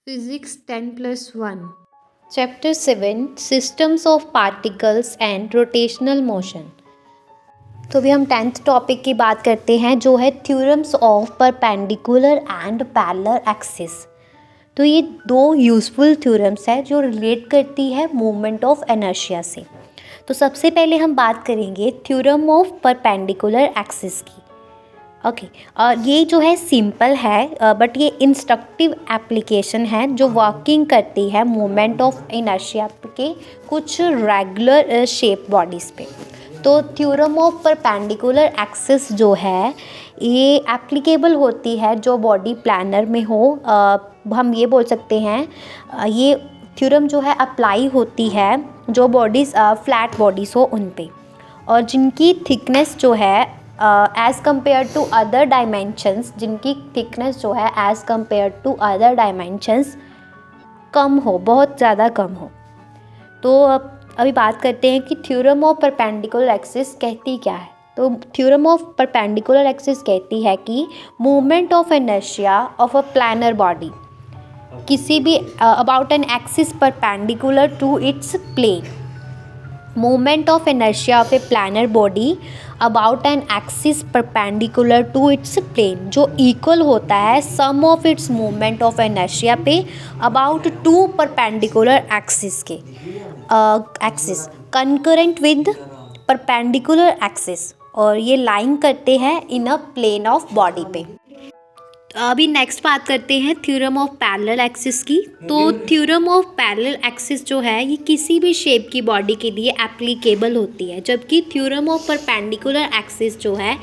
Physics 10+1 Chapter 7 Systems of Particles and Rotational Motion। तो अभी हम 10th टॉपिक की बात करते हैं जो है theorems of perpendicular and parallel axis. तो ये दो यूज़फुल थ्योरम्स है जो रिलेट करती है मूवमेंट ऑफ इनर्शिया से। तो सबसे पहले हम बात करेंगे थ्योरम ऑफ परपेंडिकुलर एक्सिस की। ओके ये जो है सिंपल है बट ये इंस्ट्रक्टिव एप्लीकेशन है जो वर्किंग करती है मोमेंट ऑफ इनर्शिया के कुछ रेगुलर शेप बॉडीज़ पे। तो थ्योरम ऑफ परपेंडिकुलर एक्सिस जो है ये एप्लीकेबल होती है जो बॉडी प्लानर में हो। हम ये बोल सकते हैं ये थ्योरम जो है अप्लाई होती है जो बॉडीज़ फ्लैट बॉडीज़ हो उन पे, और जिनकी थिकनेस जो है as compare to other dimensions, जिनकी थिकनेस जो है as compare to other dimensions कम हो, बहुत ज़्यादा कम हो। तो अभी बात करते हैं कि थ्योरम ऑफ परपेंडिकुलर एक्सिस कहती क्या है। तो थ्योरम ऑफ परपेंडिकुलर एक्सिस कहती है कि movement of inertia of a planar body किसी भी about an axis perpendicular to its plane. Moment of inertia of a planar body about an axis perpendicular to its plane जो equal होता है sum of its moment of inertia पे about two perpendicular axis के axis concurrent with perpendicular axis, और ये line करते हैं इन अ plane of body पे। अभी नेक्स्ट बात करते हैं थ्योरम ऑफ पैरेलल एक्सिस की। तो थ्योरम ऑफ पैरेलल एक्सिस जो है ये किसी भी शेप की बॉडी के लिए एप्लीकेबल होती है, जबकि थ्योरम ऑफ परपेंडिकुलर एक्सिस जो है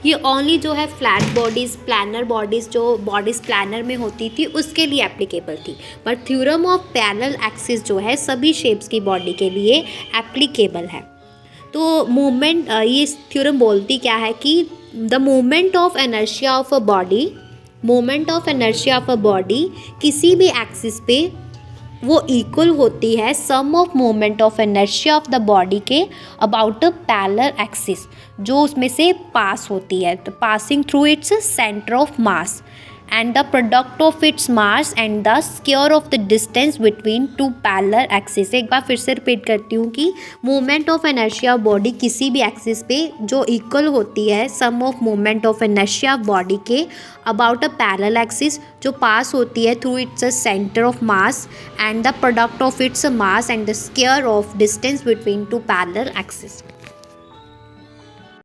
ये ओनली जो है फ्लैट बॉडीज़, प्लानर बॉडीज़, जो बॉडीज़ प्लानर में होती थी उसके लिए एप्लीकेबल थी। But theorem of parallel axis जो है सभी शेप्स की बॉडी के लिए एप्लीकेबल है। तो मूवमेंट ये थ्योरम बोलती क्या है कि the movement of inertia of a body, moment of inertia of a body किसी भी एक्सिस पे वो इक्वल होती है sum of moment of inertia of the body के अबाउट अ पैरेलल एक्सिस जो उसमें से पास होती है, तो passing through its centre of mass and the product of its mass and the square of the distance between two parallel axis. एक बार फिर से रिपीट करती हूँ कि मोमेंट ऑफ इनर्शिया बॉडी किसी भी एक्सिस पे जो इक्वल होती है sum of moment of inertia body के अबाउट अ पैरेलल एक्सिस जो पास होती है through its centre of mass and the product of its mass and the square of distance between two parallel axis.